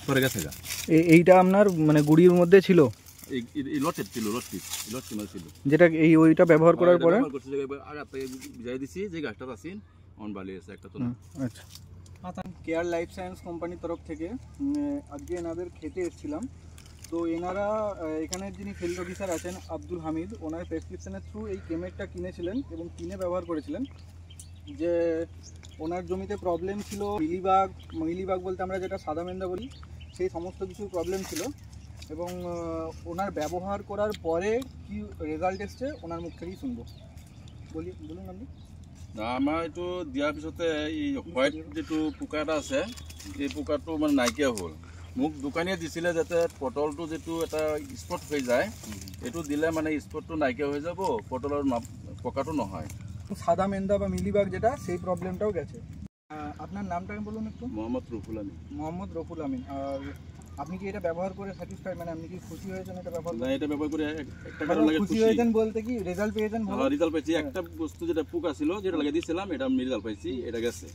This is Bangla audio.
সরে গেছে গা। এইটা আপনার মানে গুড়ির মধ্যে ছিল, এই লটের ছিল, লট ছিল যেটা এই ওইটা ব্যবহার করার পরে আগে বুঝাই দিছি যে গাছটা আছে অন বালি আছে একটা তো না। আচ্ছা, কেয়ার লাইফ সায়েন্স কোম্পানির তরফ থেকে আজকে এনাদের খেতে এসেছিলাম। তো এনারা এখানের যিনি ফিল্ড অফিসার আছেন আব্দুল হামিদ, ওনার প্রেসক্রিপশনের থ্রু এই কেমেকটা কিনেছিলেন এবং কিনে ব্যবহার করেছিলেন। যে ওনার জমিতে প্রবলেম ছিল মিলিবাগ বলতে আমরা যেটা সাদা মেন্দা বলি, সেই সমস্ত কিছু প্রবলেম ছিল এবং ওনার ব্যবহার করার পরে কি রেজাল্ট এসছে ওনার মুখ থেকেই শুনবো। বলুন আপনি। না আমার এইটো দিয়াৰ পিছতে এই হোৱাইট যেটো পোকাটা আছে এই পোকাটো মানে নাইকিয়া হ'ল। মোক দোকানীয়ে দিছিলে যাতে পটলটো যেটো এটা স্পট হৈ যায়, এইটো দিলে মানে স্পটটো নাইকিয়া হৈ যাব, পটলৰ পোকাটো নহয়। সাদা মেন্দা বা মিলিবাগ যেটা, সেই প্রবলেমটাও গেছে। আপনার নামটাকে বলুন একটু। মোহাম্মদ রফুল আমিন। মোহাম্মদ রফুল আমিন। আর আপনি কি এটা ব্যবহার করে স্যাটিসফাইড, মানে আপনি কি খুশি হয়েছেন এটা ব্যবহার করে? না, এটা ব্যবহার করে একটা কারণ লাগে খুশি হয়েছেন বলতে কি রেজাল্ট পেয়েছেন? ভালো রেজাল্ট পেয়েছি। একটা বস্তু যেটা পোকা ছিল যেটা লাগিয়ে দিয়েছিলাম, এটা আমি রেজাল্ট পাইছি, এটা গেছে।